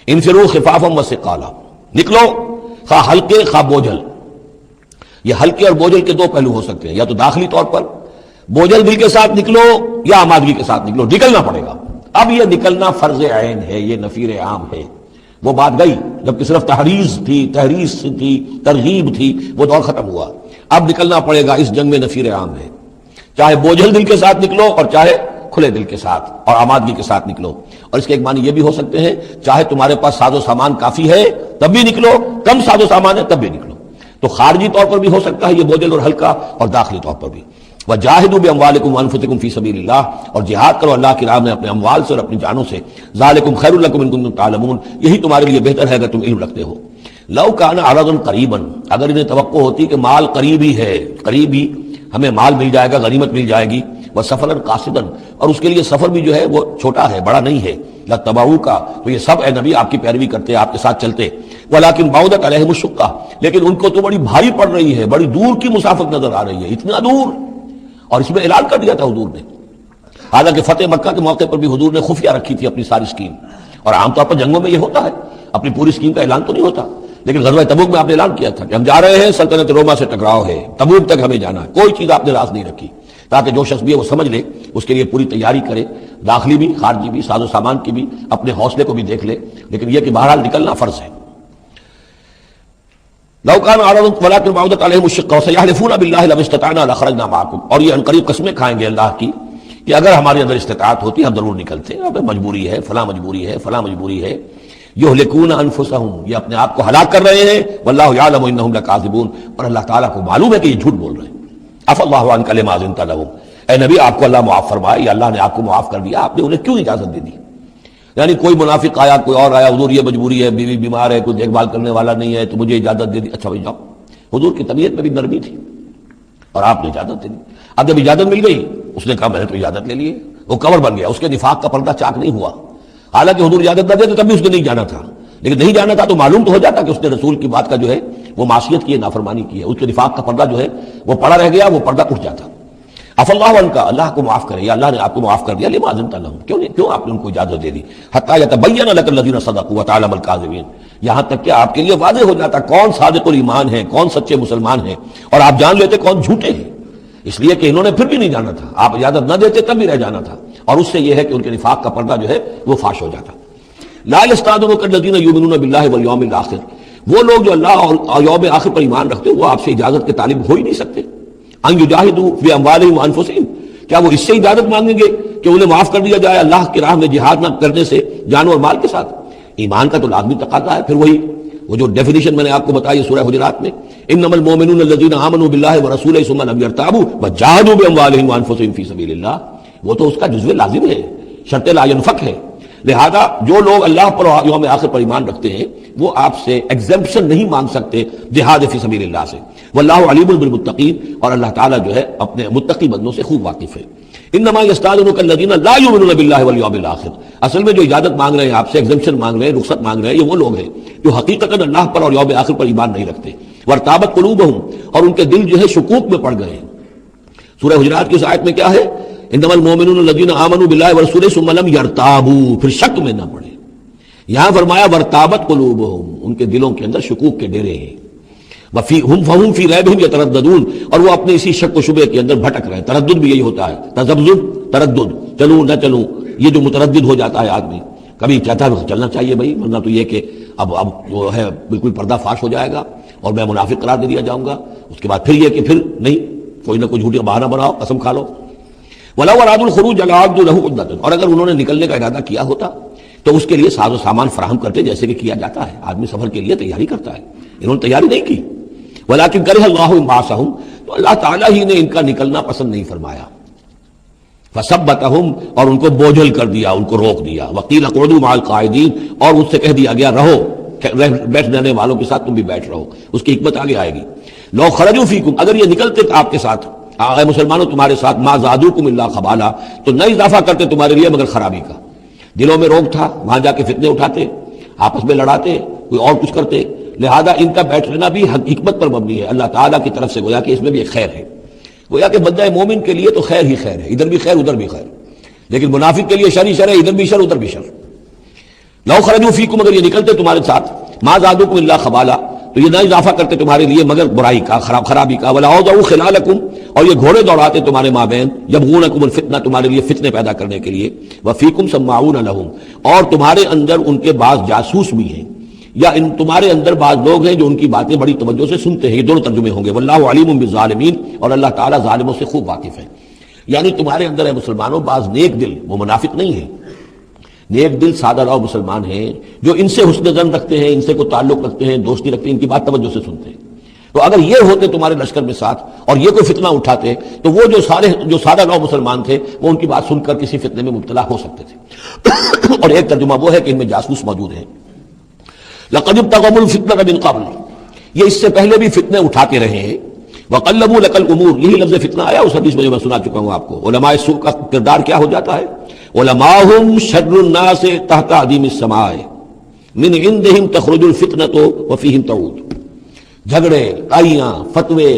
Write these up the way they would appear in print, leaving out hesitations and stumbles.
انفروا خفافا وثقالا، نکلو خواہ ہلکے خواہ بوجھل۔ یہ ہلکے اور بوجھل کے دو پہلو ہو سکتے ہیں، یا تو داخلی طور پر بوجھل دل کے ساتھ نکلو یا آمادگی کے ساتھ نکلو، نکلنا پڑے گا۔ اب یہ نکلنا فرض عین ہے، یہ نفیر عام ہے۔ وہ بات گئی جب کہ صرف تحریض تھی، ترغیب تھی، وہ دور ختم ہوا۔ اب نکلنا پڑے گا، اس جنگ میں نفیر عام ہے، چاہے بوجھل دل کے ساتھ نکلو اور چاہے کھلے دل کے ساتھ اور آمادگی کے ساتھ نکلو۔ اور اس کے ایک معنی یہ بھی ہو سکتے ہیں، چاہے تمہارے پاس ساز و سامان کافی ہے تب بھی نکلو، کم ساز و سامان ہے تب بھی نکلو۔ تو خارجی طور پر بھی ہو سکتا ہے یہ بوجھل اور ہلکا، اور داخلی طور پر بھی۔ وَجَاهِدُوا بِأَمْوَالِكُمْ وَأَنفُسِكُمْ فِي سَبِيلِ اللَّهِ، اور جہاد کرو اللہ کی راہ میں اپنے اموال سے اور اپنی جانوں سے۔ ذَلِكُمْ خَيْرٌ لَكُمْ إِن كُنتُمْ تَعْلَمُونَ، یہی تمہارے لیے بہتر ہے اگر تم علم رکھتے ہو۔ لَوْ كَانَ عَرَضًا قَرِيبًا، اگر انہیں توقع ہوتی کہ مال قریب ہی ہے، قریب ہی ہمیں مال مل جائے گا، غنیمت مل جائے گی، وَسَفَرًا قَاصِدًا، اور اس کے لیے سفر بھی جو ہے وہ چھوٹا ہے، بڑا نہیں ہے، لَاتَّبَعُوكَ، تو یہ سب اے نبی آپ کی پیروی کرتے، آپ کے ساتھ چلتے۔ وَلَكِنْ بَعُدَتْ عَلَيْهِمُ الشُّقَّةُ، لیکن ان کو تو بڑی بھاری پڑ رہی ہے، بڑی دور کی مسافت نظر آ رہی ہے، اتنا دور۔ اور اس میں اعلان کر دیا تھا حضور نے، حالانکہ فتح مکہ کے موقع پر بھی حضور نے خفیہ رکھی تھی اپنی ساری اسکیم، اور عام طور پر جنگوں میں یہ ہوتا ہے، اپنی پوری اسکیم کا اعلان تو نہیں ہوتا، لیکن غزوہ تبوک میں آپ نے اعلان کیا تھا کہ ہم جا رہے ہیں، سلطنت روما سے ٹکراؤ ہے، تبوک تک ہمیں جانا ہے، کوئی چیز آپ نے راز نہیں رکھی، تاکہ جو شخص بھی ہے وہ سمجھ لے، اس کے لیے پوری تیاری کرے، داخلی بھی خارجی بھی، ساز و سامان کی بھی، اپنے حوصلے کو بھی دیکھ لے، لیکن یہ کہ بہرحال نکلنا فرض ہے۔ لو كان عرضا ولكن بعدت عليهم الشقة وسيحلفون بالله لو استطعنا لخرجنا معكم، اور یہ عنقریب قسمیں کھائیں گے اللہ کی کہ اگر ہمارے اندر استطاعت ہوتی ہم ضرور نکلتے، اب مجبوری ہے، فلاں مجبوری ہے، فلاں مجبوری ہے۔ يهلكون انفسهم، یہ اپنے آپ کو ہلاک کر رہے ہیں، والله يعلم انهم لكاذبون، اور اللہ تعالیٰ کو معلوم ہے کہ یہ جھوٹ بول رہے ہیں۔ عفى الله عنك لما أذنت لهم، اے نبی آپ کو اللہ معاف فرمائے، یا اللہ نے آپ کو معاف کر دیا، آپ نے انہیں کیوں اجازت دے دی؟ یعنی کوئی منافق آیا، کوئی اور آیا، حضور یہ مجبوری ہے، بیوی بیمار ہے، کوئی دیکھ بھال کرنے والا نہیں ہے، تو مجھے اجازت دے دی، اچھا بھائی جاؤ۔ حضور کی طبیعت میں بھی نرمی تھی اور آپ نے اجازت دے دی۔ اب جب اجازت مل گئی، اس نے کہا میں نے تو اجازت لے لی، وہ کور بن گیا، اس کے نفاق کا پردہ چاک نہیں ہوا۔ حالانکہ حضور اجازت نہ دیتے تب بھی اس نے نہیں جانا تھا، لیکن نہیں جانا تھا تو معلوم تو ہو جاتا کہ اس نے رسول کی بات کا جو ہے وہ معصیت کی ہے، نافرمانی کی ہے، اس کے نفاق کا پردہ جو ہے وہ پڑا رہ گیا، وہ پردہ اٹھ جاتا۔ عفى الله عنك، اللہ کو معاف کرے، یا اللہ نے آپ کو معاف کر دیا، لما أذنت لهم، کیوں آپ نے ان کو اجازت دے دی؟ حتى يتبين لك الذين صدقوا وتعلم الكاذبين، یہاں تک کہ آپ کے لیے واضح ہو جاتا کون صادق الایمان ہے، کون سچے مسلمان ہیں، اور آپ جان لیتے کون جھوٹے ہیں، اس لیے کہ انہوں نے پھر بھی نہیں جانا تھا، آپ اجازت نہ دیتے تب بھی رہ جانا تھا، اور اس سے یہ ہے کہ ان کے نفاق کا پردہ جو ہے وہ فاش ہو جاتا۔ لا يستأذنك الذين يؤمنون بالله واليوم الآخر، وہ لوگ جو اللہ اور یوم آخر پر ایمان رکھتے ہیں وہ آپ سے اجازت کے طالب ہو ہی نہیں سکتے۔ ان يجاهدوا بأموالهم وأنفسهم، کیا وہ اس سے اجازت مانگیں گے کہ انہیں معاف کر دیا جائے اللہ کی راہ میں جہاد نہ کرنے سے جان اور مال کے ساتھ؟ ایمان کا تو لازمی تقاضا ہے۔ پھر وہی وہ جو ڈیفینیشن میں نے آپ کو بتائی سورہ حجرات میں، انما المؤمنون الذين آمنوا بالله ورسوله ثم لم يرتابوا وجاهدوا باموالهم وانفسهم في سبيل الله، وہ تو اس کا جزو لازم ہے، شرط لا ينفك ہے۔ لہذا جو لوگ اللہ پر اور یوم آخر پر ایمان رکھتے ہیں وہ آپ سے ایگزمپشن نہیں مانگ سکتے جہاد فی سبیل اللہ سے۔ واللہ علیم بالمتقین، اور اللہ تعالیٰ جو ہے اپنے متقی بندوں سے خوب واقف ہے۔ انما یستأذنک الذین لا یؤمنون باللہ والیوم الآخر، اصل میں جو اجازت مانگ رہے ہیں آپ سے، ایگزمپشن مانگ رہے ہیں، رخصت مانگ رہے ہیں، یہ وہ لوگ ہیں جو حقیقتاً اللہ پر اور یوم آخر پر ایمان نہیں رکھتے۔ وارتابت قلوبہم، اور ان کے دل جو ہے شکوک میں پڑ گئے ہیں۔ سورہ حجرات کی اس آیت میں کیا ہے؟ انما المؤمنون الذین آمنوا باللہ ورسولہ ثم لم یرتابوا، پھر شک میں نہ پڑے۔ یہاں فرمایا وارتابت قلوبہم، ان کے دلوں کے اندر شکوک کے ڈیرے ہیں۔ فہم فی ریبہم یترددون، اور وہ اپنے اسی شک و شبہ کے اندر بھٹک رہے ہیں۔ تردد بھی یہی ہوتا ہے، تذبذب، تردد، چلوں نہ چلوں، یہ جو متردد ہو جاتا ہے آدمی، کبھی کہتا ہے چلنا چاہیے بھائی، ورنہ تو یہ کہ اب جو ہے بالکل پردہ فاش ہو جائے گا اور میں منافق قرار دے دیا جاؤں گا، اس کے بعد پھر یہ کہ پھر نہیں، کوئی نہ کوئی جھوٹی بہانہ بناؤ، قسم کھا لو۔ وَلَوْ أَرَادُوا الْخُرُوجَ لَأَعَدُّوا لَهُ عُدَّةً، اور اگر انہوں نے نکلنے کا ارادہ کیا ہوتا تو اس کے لیے ساز و سامان فراہم کرتے، جیسے کہ کیا جاتا ہے، آدمی سفر کے لیے تیاری کرتا ہے، انہوں نے تیاری نہیں کی۔ وَلَكِنْ كَرِهَ اللَّهُ انبعاثَهُمْ، تو اللہ تعالیٰ ہی نے ان کا نکلنا پسند نہیں فرمایا۔ فَثَبَّتَهُمْ، اور ان کو بوجھل کر دیا، ان کو روک دیا۔ وَقِيلَ اقْعُدُوا مَعَ الْقَاعِدِينَ، اور ان سے کہہ دیا گیا رہو، بیٹھنے والوں کے ساتھ تم بھی بیٹھ رہو، اس کی حکمت آگے آئے گی۔ لَوْ خَرَجُوا فِيكُمْ، اگر یہ نکلتے آپ کے ساتھ، اے مسلمانوں تمہارے ساتھ، مَا زَادُوكُمْ إِلَّا خَبَالًا، تو نہ اضافہ کرتے تمہارے لیے مگر خرابی کا۔ دلوں میں روک تھا، وہاں جا کے فتنے اٹھاتے، آپس میں لڑاتے، کوئی اور کچھ کرتے۔ لہذا ان کا بیٹھنا بھی حکمت پر مبنی ہے، اللہ تعالیٰ کی طرف سے، گویا کہ اس میں بھی ایک خیر ہے، گویا کہ بندہ مومن کے لیے تو خیر ہی خیر ہے، ادھر بھی خیر ادھر بھی خیر، لیکن منافق کے لیے شر ہی شر ہے، ادھر بھی شر ادھر بھی شر۔ لو خرجوا فیکم، اگر یہ نکلتے تمہارے ساتھ، ما زادوکم الا خبالا، تو یہ نہ اضافہ کرتے تمہارے لیے مگر برائی کا، خرابی کا، ولا اوضعوا خلالکم، اور یہ گھوڑے دوڑاتے تمہارے مابین، یبغونکم الفتنہ، تمہارے لیے فتنے پیدا کرنے کے لیے، وفیکم سماعون لہم، اور تمہارے اندر ان کے بعض جاسوس بھی ہیں، یا ان تمہارے اندر بعض لوگ ہیں جو ان کی باتیں بڑی توجہ سے سنتے ہیں۔ یہ دونوں ترجمے ہوں گے، واللہ علیم بالظالمین، اور اللہ تعالیٰ ظالموں سے خوب واقف ہے۔ یعنی تمہارے اندر ہے مسلمانوں بعض نیک دل، وہ منافق نہیں ہیں، نیک دل سادہ راؤ مسلمان ہیں جو ان سے حسن ظن رکھتے ہیں، ان سے کوئی تعلق رکھتے ہیں، دوستی رکھتے ہیں، ان کی بات توجہ سے سنتے ہیں۔ تو اگر یہ ہوتے تمہارے لشکر میں ساتھ اور یہ کوئی فتنہ اٹھاتے تو وہ جو سادہ راؤ مسلمان تھے وہ ان کی بات سن کر کسی فتنے میں مبتلا ہو سکتے تھے۔ اور ایک ترجمہ وہ ہے کہ ان میں جاسوس موجود ہیں۔ لقد ابتغوا الفتنة من قبل، یہ اس سے پہلے بھی فتنے اٹھاتے رہے ہیں۔ وقلبوا لك الامور، یہی لفظ فتنہ آیا اس حدیث میں جو میں سنا چکا ہوں آپ کو۔ علماء سوء کا کردار کیا ہو جاتا ہے؟ علماءهم شر الناس تحت عدیم السماء من عندهم تخرج الفتنة وفيهم تعود۔ جھگڑے، آئیاں، فتوے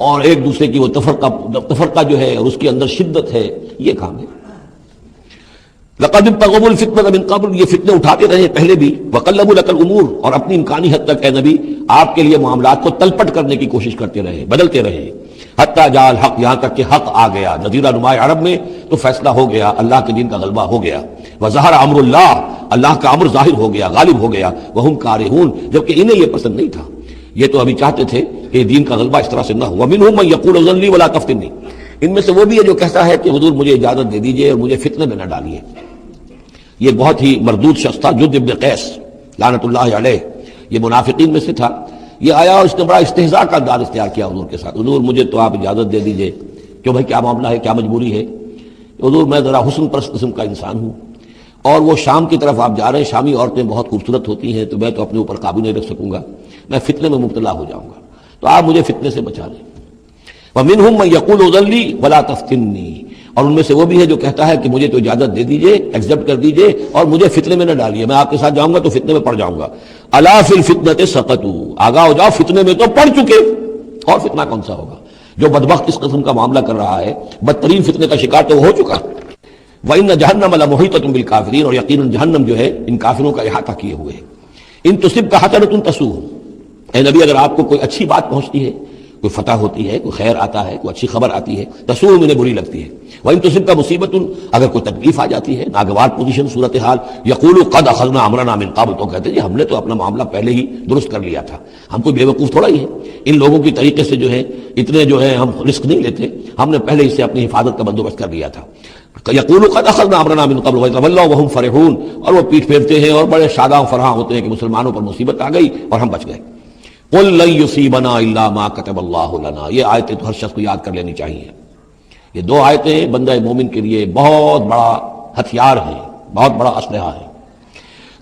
اور ایک دوسرے کی وہ تفرقہ جو ہے اور اس کے اندر شدت ہے، یہ کام ہے۔ لقد ابتغوا الفتنة من قبل، یہ فتنے اٹھاتے رہے پہلے بھی۔ وقلبوا لك الامور، اور اپنی امکانی حد تک اے نبی آپ کے لیے معاملات کو تلپٹ کرنے کی کوشش کرتے رہے، بدلتے رہے۔ حتی جاء الحق، یہاں تک کہ حق آ گیا، نذیرہ نمائے عرب میں تو فیصلہ ہو گیا، اللہ کے دین کا غلبہ ہو گیا۔ وظہر امر اللہ، اللہ کا امر ظاہر ہو گیا، غالب ہو گیا۔ وہم کارہون، جبکہ انہیں یہ پسند نہیں تھا، یہ تو ابھی چاہتے تھے کہ دین کا غلبہ اس طرح سے نہ ہو۔ ومنہم من یقول اذن لی ولا تفتنی، ان میں سے وہ بھی ہے جو کہتا ہے کہ حضور مجھے اجازت دے دیجئے اور مجھے فتنے میں نہ ڈالیے۔ یہ بہت ہی مردود شخص تھا، جد ابن قیس لعنت اللہ علیہ، یہ منافقین میں سے تھا۔ یہ آیا اور اس نے بڑا استہزاء کا انداز اختیار کیا حضور کے ساتھ، حضور مجھے تو آپ اجازت دے دیجئے، کیوں بھائی کیا معاملہ ہے، کیا مجبوری ہے؟ حضور میں ذرا حسن پرست قسم کا انسان ہوں، اور وہ شام کی طرف آپ جا رہے ہیں، شامی عورتیں بہت خوبصورت ہوتی ہیں، تو میں تو اپنے اوپر قابو نہیں رکھ سکوں گا، میں فتنے میں مبتلا ہو جاؤں گا، تو آپ مجھے فتنے سے بچا لیں۔ وَمِنْهُمْ مَنْ يَقُولُ اذن لِّي وَلَا تَفْتِنِّي، اور ان میں سے وہ بھی ہے جو کہتا ہے کہ مجھے تو اجازت دے دیجئے، ایکسپٹ کر دیجئے اور مجھے فتنے میں نہ ڈالیے، میں آپ کے ساتھ جاؤں گا تو فتنے میں پڑ جاؤں گا۔ الا فی الفتنۃ سقطوا، آگاہ ہو جاؤ فتنے میں تو پڑ چکے، اور فتنہ کون سا ہوگا؟ جو بدبخت اس قسم کا معاملہ کر رہا ہے، بدترین فتنے کا شکار تو وہ ہو چکا۔ وَإِنَّ جَهَنَّمَ لَمُحِيطَةٌ بِالْكَافِرِينَ، اور یقیناً جہنم جو ہے ان کافروں کا احاطہ کیے ہوئے ہے۔ ان تصبک حسنۃ تسؤہم، اے نبی اگر آپ کو کوئی اچھی بات پہنچتی ہے، کوئی فتح ہوتی ہے، کوئی خیر آتا ہے، کوئی اچھی خبر آتی ہے، تسؤہم انہیں بری لگتی ہے۔ وَإِن تُصِبْكَ مُصِیبَةٌ، اگر کوئی تکلیف آ جاتی ہے، ناگوار پوزیشن، صورتحال، یقولوا قد اخذنا امرنا من قبل، تو کہتے ہیں جی ہم نے تو اپنا معاملہ پہلے ہی درست کر لیا تھا، ہم کوئی بیوقوف تھوڑا ہی ہے، ان لوگوں کی طریقے سے جو ہے اتنے جو ہے ہم رسک نہیں لیتے، ہم نے پہلے اس سے اپنی حفاظت کا بندوبست کر لیا تھا۔ یقولوا قد اخذنا امرنا من قبل ويتولوا وهم فرحون، اور وہ پیٹھ پھیرتے ہیں اور بڑے شاداں و فرحاں ہوتے ہیں کہ مسلمانوں پر مصیبت آ گئی اور ہم بچ گئے۔ قل لن يصيبنا الا ما كتب الله لنا، یہ آیتیں تو ہر شخص کو یاد کر لینی چاہیے۔ یہ دو آیتیں بندہ مومن کے لیے بہت بڑا ہتھیار ہیں، بہت بڑا اسلحہ ہے۔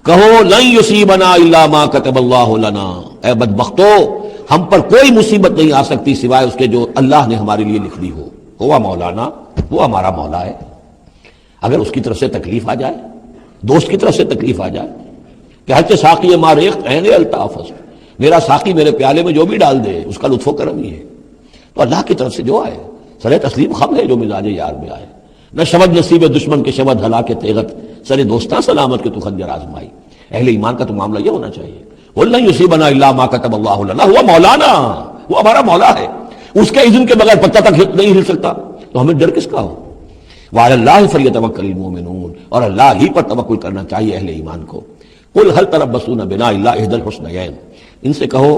کہو لن يصيبنا الا ما كتب الله لنا، اے بدبختو ہم پر کوئی مصیبت نہیں آ سکتی سوائے اس کے جو اللہ نے ہمارے لیے لکھ دی ہو۔ ہوا مولانا، وہ ہمارا مولا ہے، اگر اس کی طرف سے تکلیف آ جائے، دوست کی طرف سے تکلیف آ جائے کہ حج ساقی ما ریخت عین الطاف، میرا ساقی میرے پیالے میں جو بھی ڈال دے اس کا لطف و کرم ہی ہے، تو اللہ کی طرف سے جو آئے سر تسلیم خم ہے جو مزاج یار میں آئے۔ نہ شبد نصیب دشمن کے شبد ہلا کے تیغت، سر دوستاں سلامت کے تو خنجر آزمائی۔ اہل ایمان کا تو معاملہ یہ ہونا چاہیے، وَلَن يُصِيبَنَا إِلَّا مَا كَتَبَ اللَّهُ لَنَا، هُوَ مولانا، وہ ہمارا مولا ہے، اس کے اذن کے بغیر پتہ تک نہیں ہل سکتا، تو ہمیں ڈر کس کا ہو؟ وعلی اللہ فلیتوکل المؤمنون، اور اللہ ہی پر توکل کرنا چاہیے اہل ایمان کو۔ قل هل تربصون بنا الا احدى الحسنيين، ان سے کہو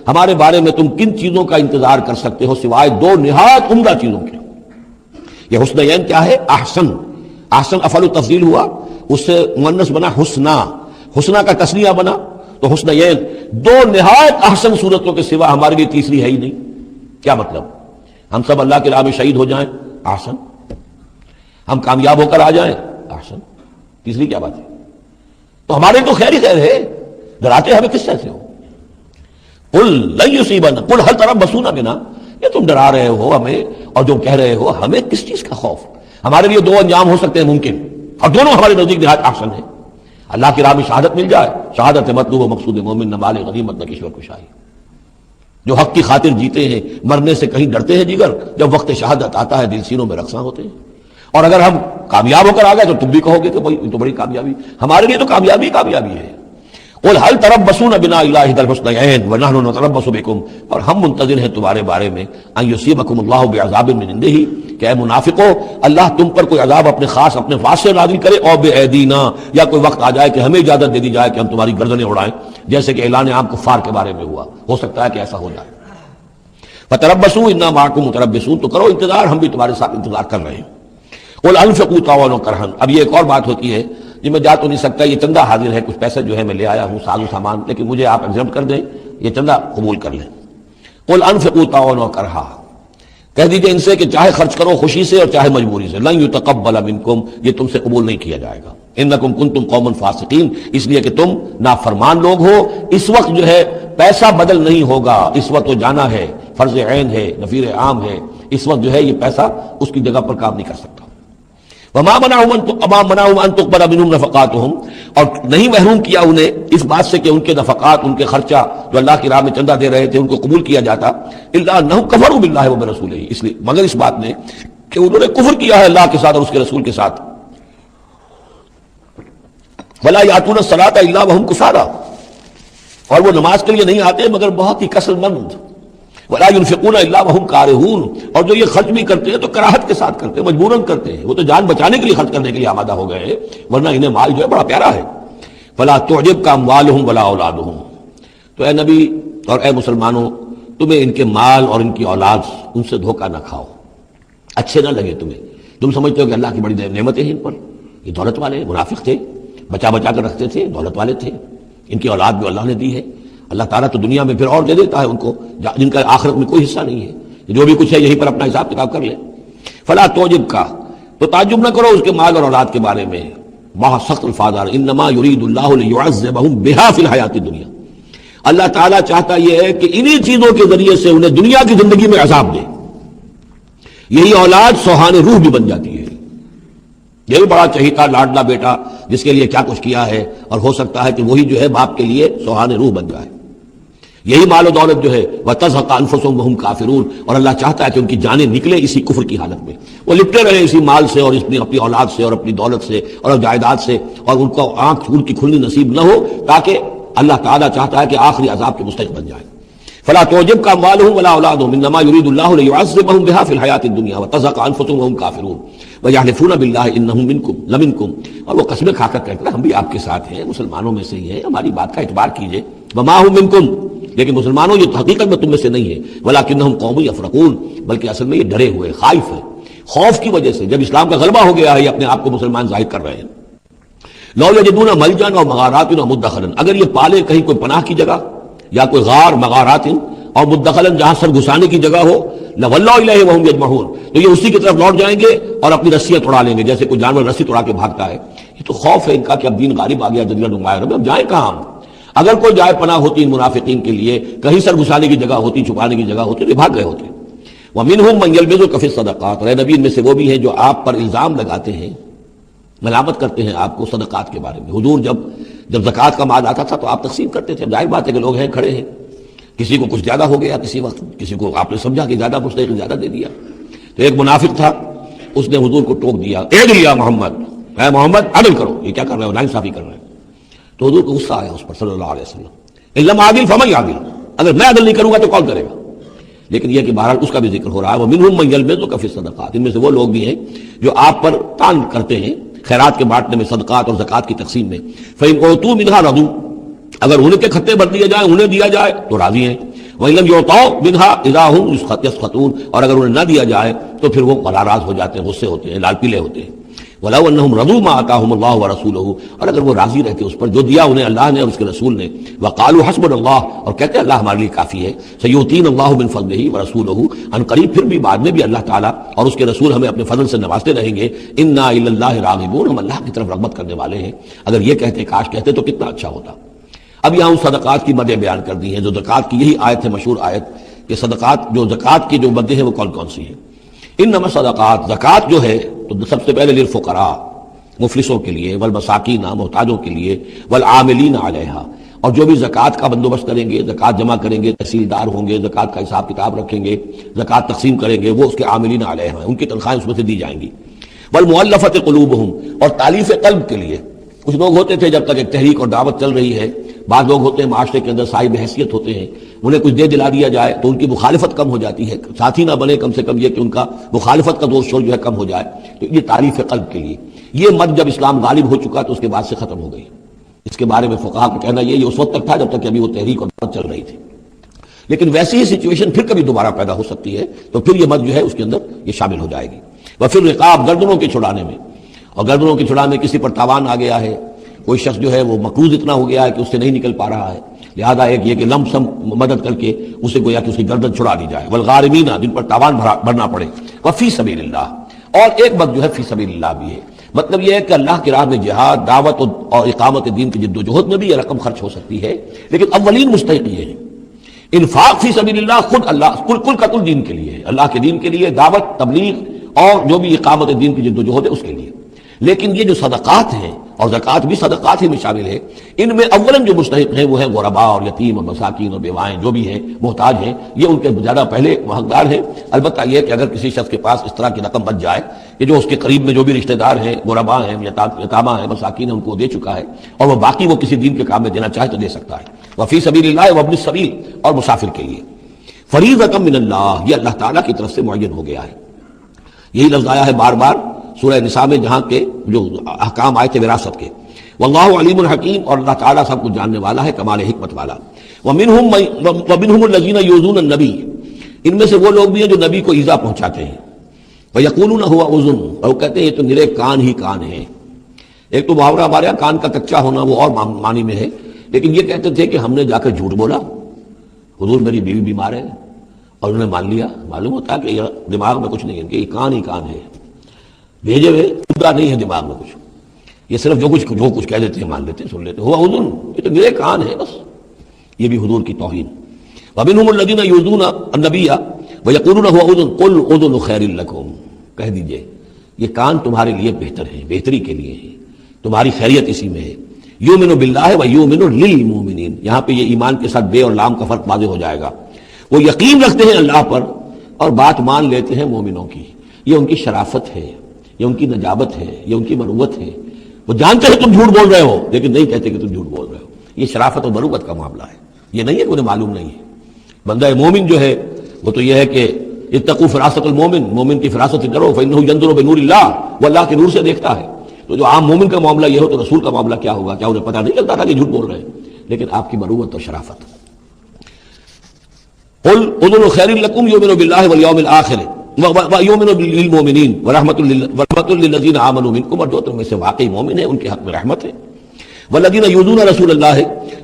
ہمارے بارے میں تم کن چیزوں کا انتظار کر سکتے ہو سوائے دو نہایت عمدہ چیزوں کے۔ یہ حسنین کیا ہے؟ احسن، احسن افعل تفضیل ہوا، اس سے مؤنث بنا حسنا، حسنا کا تثنیہ بنا تو حسنین، دو نہایت احسن صورتوں کے سوا ہمارے لیے تیسری ہے ہی نہیں۔ کیا مطلب؟ ہم سب اللہ کی راہ میں شہید ہو جائیں، احسن، ہم کامیاب ہو کر آ جائیں، احسن، تیسری کیا بات ہے؟ تو ہمارے تو خیر ہی خیر ہے، ڈراتے ہمیں کس سے ہو؟ قل لن یصیبنا، قل هل تربصون بنا، یہ تم ڈرا رہے ہو ہمیں اور جو کہہ رہے ہو ہمیں کس چیز کا خوف؟ ہمارے لیے دو انجام ہو سکتے ہیں ممکن، اور دونوں ہمارے نزدیک نہایت احسن ہے۔ اللہ کی راہ میں شہادت مل جائے، شہادت مطلوب و مقصود مومن، نہ مال غنیمت نہ کشور کشائی۔ جو حق کی خاطر جیتے ہیں، مرنے سے کہیں ڈرتے ہیں جگر، جب وقت شہادت آتا ہے دل سینوں میں رقصاں ہوتے ہیں۔ اور اگر ہم کامیاب ہو کر آ گئے تو تم بھی کہو گے کہ بھائی یہ تو بڑی کامیابی، ہمارے لیے تو کامیابی کامیابی ہے۔ قل هل تربصون بنا الا احدى الحسنيين ونحن نتربص بكم، اور ہم منتظر ہیں تمہارے بارے میں ان يصيبكم الله بعذاب من عنده، کہ اے منافقو اللہ تم پر کوئی عذاب اپنے خاص اپنے پاس سے نازل کرے، اور بأيدينا، یا کوئی وقت آ جائے کہ ہمیں اجازت دے دی جائے کہ ہم تمہاری گردنیں اڑائیں، جیسے کہ اعلان عام کفار کے بارے میں ہوا، ہو سکتا ہے کہ ایسا ہو جائے۔ فتربصوا انا معكم متربصون، تو کرو انتظار، ہم بھی تمہارے ساتھ انتظار کر رہے ہیں۔ قل انفقوا طوعا وكرها، اب یہ ایک اور بات ہوتی ہے جی میں جا تو نہیں سکتا، یہ چندہ حاضر ہے، کچھ پیسے جو ہے میں لے آیا ہوں ساز و سامان، لیکن مجھے آپ ایگزمپٹ کر دیں، یہ چندہ قبول کر لیں۔ قل انفقوا طوعا وكرها، کہہ دیجئے ان سے کہ چاہے خرچ کرو خوشی سے اور چاہے مجبوری سے، لن يتقبل منکم، یہ تم سے قبول نہیں کیا جائے گا، انکم کنتم قوما فاسقین، اس لیے کہ تم نافرمان لوگ ہو۔ اس وقت جو ہے پیسہ بدل نہیں ہوگا، اس وقت تو جانا ہے، فرض عین ہے، نفیر عام ہے، اس وقت جو ہے یہ پیسہ اس کی جگہ پر کام نہیں کر سکتا۔ وما منعهم ان تقبل منهم نفقاتهم، اور نہیں محروم کیا انہیں اس بات سے کہ ان کے نفقات، ان کے خرچہ جو اللہ کی راہ میں چندہ دے رہے تھے ان کو قبول کیا جاتا، الا انهم كفروا بالله وبرسوله، اس لیے مگر اس بات نے کہ انہوں نے کفر کیا ہے اللہ کے ساتھ اور اس کے رسول کے ساتھ۔ ولا ياتون الصلاة الا وهم كسالى، اور وہ نماز کے لیے نہیں آتے مگر بہت ہی کسل مند۔ ولا ينفقون الا وهم كارهون، اور جو یہ خرچ بھی کرتے ہیں تو کراہت کے ساتھ کرتے ہیں، مجبوراً کرتے ہیں، وہ تو جان بچانے کے لیے خرچ کرنے کے لیے آمادہ ہو گئے ہیں، ورنہ انہیں مال جو ہے بڑا پیارا ہے۔ فلا تعجبك اموالهم ولا اولادهم، تو اے نبی اور اے مسلمانوں تمہیں ان کے مال اور ان کی اولاد ان سے دھوکہ نہ کھاؤ، اچھے نہ لگے تمہیں، تم سمجھتے ہو کہ اللہ کی بڑی نعمتیں ہیں ان پر، یہ دولت والے منافق تھے، بچا بچا کر رکھتے تھے، دولت والے تھے، ان کی اولاد بھی اللہ نے دی ہے، اللہ تعالیٰ تو دنیا میں پھر اور دے دیتا ہے ان کو جن کا آخرت میں کوئی حصہ نہیں ہے، جو بھی کچھ ہے یہیں پر اپنا حساب کتاب کر لے۔ فلا توجب کا، تو تعجب نہ کرو اس کے مال اور اولاد کے بارے میں، بہت سخت الفاظ آ رہے، انما یرید اللہ لیعذبہم بہا فی الحیات الدنیا، اللہ تعالیٰ چاہتا یہ ہے کہ انہی چیزوں کے ذریعے سے انہیں دنیا کی زندگی میں عذاب دے۔ یہی اولاد سوہان روح بھی بن جاتی ہے، یہ بھی بڑا چہیتا لاڈلا بیٹا جس کے لیے کیا کچھ کیا ہے، اور ہو سکتا ہے کہ وہی جو ہے باپ کے لیے سوہان روح بن جائے۔ یہی مال و دولت جو ہے وَتَزْهَقَ أَنفُسُهُمْ وَهُمْ كَافِرُونَ، اور اللہ چاہتا ہے کہ ان کی جانیں نکلے اسی کفر کی حالت میں، وہ لپٹے رہے اسی مال سے اور اپنی اولاد سے اور اپنی دولت سے اور جائیداد سے، اور ان کو آنکھ ان کی کھلنی نصیب نہ ہو، تاکہ اللہ تعالیٰ چاہتا ہے کہ آخری عذاب کے مستحق بن جائے۔ فلا تعجبك اموالهم ولا اولادهم انما يريد الله ليعذبهم بها في الحياه الدنيا وتزهق انفسهم وهم كافرون ويحلفون بالله انهم لمنكم، اور وہ قسمیں کھا کر کہتے ہیں ہم بھی آپ کے ساتھ ہیں، مسلمانوں میں سے ہی ہیں، ہماری بات کا اعتبار کیجئے، وما هم منكم، لیکن مسلمانوں یہ حقیقت میں تم میں سے نہیں ہے، ولکنهم قوم يفرقون، بلکہ اصل میں یہ ڈرے ہوئے خائف ہیں، خوف کی وجہ سے جب اسلام کا غلبہ ہو گیا ہے یہ اپنے آپ کو مسلمان ظاہر کر رہے ہیں۔ لو یجدون ملجا و مغارات و مدخلا، اگر یہ پالے کہیں کوئی پناہ کی جگہ یا کوئی غار مغارات اور مدخلاً جہاں سر گھسانے کی جگہ ہو، لولوا الیہ وہم یجمعون، تو یہ اسی کی طرف لوٹ جائیں گے اور اپنی رسیاں توڑا لیں گے، جیسے کوئی جانور رسی توڑا کے بھاگتا ہے۔ یہ تو خوف ہے ان کا کہ اب دین غالب آ گیا جزیرہ نما عرب میں، اب جائیں کہاں ہم؟ اگر کوئی جائے پناہ ہوتی ان منافقین کے لیے، کہیں سر گھسانے کی جگہ ہوتی، چھپانے کی جگہ ہوتی، تو بھاگ گئے ہوتے۔ ومنہم من یلبسک فی الصدقات، اور اے نبی ان میں سے وہ بھی ہیں جو آپ پر الزام لگاتے ہیں، ملامت کرتے ہیں آپ کو صدقات کے بارے میں۔ حضور جب زکوٰۃ کا مال آتا تھا تو آپ تقسیم کرتے تھے، ظاہر بات ہے کہ لوگ ہیں کھڑے ہیں، کسی کو کچھ زیادہ ہو گیا کسی وقت، کسی کو آپ نے سمجھا کہ زیادہ مستحق زیادہ دے دیا، تو ایک منافق تھا اس نے حضور کو ٹوک دیا، عدل یا محمد، اے محمد عدل کرو، یہ کیا کر رہے ہو، ناانصافی کر رہے ہیں۔ تو حضور کو غصہ آیا اس پر صلی اللہ علیہ وسلم، ان لم عادل فمن یعدل، اگر میں عدل نہیں کروں گا تو کون کرے گا؟ لیکن یہ کہ بہرحال اس کا بھی ذکر ہو رہا ہے، ومنہم من یلبسک فی الصدقات، ان میں سے وہ لوگ بھی ہیں جو آپ پر تان کرتے ہیں خیرات کے بانٹنے میں، صدقات اور زکوٰۃ کی تقسیم میں۔ فإن أوتوا منها رضوا، اگر انہیں کے کھتے بھر دیے جائیں، انہیں دیا جائے تو راضی ہیں، وإن لم يعطوا منها إذا هم يسخطون، اور اگر انہیں نہ دیا جائے تو پھر وہ ناراض ہو جاتے ہیں، غصے ہوتے ہیں، لال پیلے ہوتے ہیں۔ وَلَوْ أَنَّهُمْ رَضُوا مَا آتَاهُمُ اللَّهُ وَرَسُولُهُ، اور اگر وہ راضی رہتے اس پر جو دیا انہیں اللہ نے اور اس کے رسول نے، وَقَالُوا حَسْبُنَا اللَّهُ، اور کہتے ہیں اللہ ہمارے لیے کافی ہے، سَيُؤْتِينَا اللَّهُ مِنْ فَضْلِهِ وَرَسُولُهُ، ان قریب پھر بھی بعد میں بھی اللہ تعالیٰ اور اس کے رسول ہمیں اپنے فضل سے نوازتے رہیں گے، إِنَّا إِلَى اللَّهِ رَاغِبُونَ، ہم اللہ کی طرف رغبت کرنے والے ہیں۔ اگر یہ کہتے کاش کہتے تو کتنا اچھا ہوتا۔ اب یہاں ان صدقات کی مدیں بیان کر دی ہیں جو زکوٰۃ کی، یہی آیت ہے مشہور آیت کہ صدقات جو زکوٰۃ کی جو مدیں ہیں وہ کون کون سی ہیں۔ انما صدقات، زکوٰۃ جو ہے تو سب سے پہلے للفقراء، مفلسوں کے لیے، والمساکین، محتاجوں کے لیے، والعاملین علیہا، اور جو بھی زکوٰۃ کا بندوبست کریں گے، زکوٰۃ جمع کریں گے، تحصیلدار ہوں گے، زکوٰۃ کا حساب کتاب رکھیں گے، زکوٰۃ تقسیم کریں گے، وہ اس کے عاملین علیہا، ان کی تنخواہیں اس میں سے دی جائیں گی۔ والمؤلفۃ قلوبہم، اور تالیف قلب کے لیے. کچھ لوگ ہوتے تھے جب تک ایک تحریک اور دعوت چل رہی ہے، بعض لوگ ہوتے ہیں معاشرے کے اندر صاحب حیثیت ہوتے ہیں، انہیں کچھ دے دلا دیا جائے تو ان کی مخالفت کم ہو جاتی ہے، ساتھی نہ بنے کم سے کم یہ کہ ان کا مخالفت کا زور شور جو ہے کم ہو جائے. تو یہ تعریف قلب کے لیے. یہ مت جب اسلام غالب ہو چکا تو اس کے بعد سے ختم ہو گئی. اس کے بارے میں فقہا کا کہنا یہ اس وقت تک تھا جب تک کہ ابھی وہ تحریک اور دعوت چل رہی تھی. لیکن ویسی ہی سچویشن پھر کبھی دوبارہ پیدا ہو سکتی ہے تو پھر یہ مت جو ہے اس کے اندر یہ شامل ہو جائے گی. وفر رقاب، گردنوں کے چھڑانے میں. اور گردنوں کے چھڑانے کسی پر تاوان آ گیا ہے، کوئی شخص جو ہے وہ مقروض اتنا ہو گیا ہے کہ اس سے نہیں نکل پا رہا ہے، لہذا ایک یہ کہ لم سم مدد کر کے اسے گویا کہ اس کی گردن چھڑا دی جائے. والغارمین، جن پر تاوان بھرنا پڑے. وفی سبیل اللہ، اور ایک مت جو ہے فی سبیل اللہ بھی ہے. مطلب یہ ہے کہ اللہ کی راہ میں جہاد، دعوت اور اقامت دین کی جد و جہد میں بھی یہ رقم خرچ ہو سکتی ہے، لیکن اولین مستحق یہ ہے. انفاق فی سبیل اللہ خود اللہ کل کا کل دین کے لیے ہے، اللہ کے دین کے لیے، دعوت، تبلیغ اور جو بھی اقامت دین کی جد و جہد ہے اس کے لیے. لیکن یہ جو صدقات ہیں، اور زکوٰۃ بھی صدقات ہی میں شامل ہے، ان میں اولاً جو مستحق ہیں وہ ہیں غرباء اور یتیم اور مساکین اور بیوائیں، جو بھی ہیں محتاج ہیں، یہ ان کے زیادہ پہلے حقدار ہیں. البتہ یہ کہ اگر کسی شخص کے پاس اس طرح کی رقم بچ جائے کہ جو اس کے قریب میں جو بھی رشتہ دار ہیں، غرباء ہیں، یتامہ ہیں، مساکین ہیں، ان کو دے چکا ہے اور وہ باقی وہ کسی دین کے کام میں دینا چاہے تو دے سکتا ہے. وفی سبیل اللہ وابن السبیل، اور مسافر کے لیے. فریضۃ من اللہ، یہ اللہ تعالیٰ کی طرف سے معین ہو گیا ہے. یہی لفظ آیا ہے بار بار سورہ نساء میں جہاں کے جو احکام آئے تھے وراثت کے. واللہ علیم الحکیم، اور اللہ تعالیٰ سب کچھ جاننے والا ہے، کمال حکمت والا. ومنہم الذین یؤذون النبی، ان میں سے وہ لوگ بھی ہیں جو نبی کو ایذا پہنچاتے ہیں. ویقولون هو اذن، اور وہ کہتے ہیں یہ تو نرے کان ہی کان ہے. ایک تو محاورہ ہمارے یہاں کان کا کچا ہونا وہ اور معنی میں ہے، لیکن یہ کہتے تھے کہ ہم نے جا کر جھوٹ بولا، حضور میری بیوی بیمار ہے، اور انہوں نے مان لیا. معلوم ہوتا ہے کہ یہ دماغ میں کچھ نہیں ہے، کہ یہ کان ہی کان ہے، بھیجے ہوئے خدا نہیں ہے دماغ میں کچھ، یہ صرف جو کچھ کہہ دیتے ہیں مان لیتے ہیں، سن لیتے ہیں. ہوا اذن، یہ تو میرے کان ہے بس. یہ بھی حضور کی توہین. ومنہم الذین یؤذون النبی ویقولون هو اذن قل اذن خیر لکم، کہہ دیجئے یہ کان تمہارے لیے بہتر ہے، بہتری کے لیے ہے، تمہاری خیریت اسی میں ہے. یؤمن باللہ ویؤمن للمؤمنین، یہاں پہ یہ ایمان کے ساتھ بے اور لام کا فرق واضح ہو جائے گا. وہ یقین رکھتے ہیں اللہ پر اور بات مان لیتے ہیں مومنوں کی. یہ ان کی شرافت ہے، یہ ان کی نجابت ہے، یہ ان کی مروت ہے. وہ جانتے ہیں تم جھوٹ بول رہے ہو لیکن نہیں کہتے کہ تم جھوٹ بول رہے ہو. یہ شرافت اور مروت کا معاملہ ہے. یہ نہیں ہے کہ انہیں معلوم نہیں ہے. بندہ مومن جو ہے وہ تو یہ ہے کہ اتقوا فراست المومن، مومن کی فراست سے ڈرو، فإنہ ينظر بنور اللہ، وہ اللہ کے نور سے دیکھتا ہے. تو جو عام مومن کا معاملہ یہ ہو تو رسول کا معاملہ کیا ہوگا؟ کیا انہیں پتہ نہیں چلتا تھا کہ جھوٹ بول رہے ہیں؟ لیکن آپ کی مروت اور شرافت. قل اذن خیر لکم یؤمن باللہ والیوم الآخر ویؤمن للمؤمنین ورحمۃ للذین آمنوا منکم، اور جو تم میں سے واقعی مومن ہیں ان کے حق میں رحمت ہے. والذین یؤذون رسول اللہ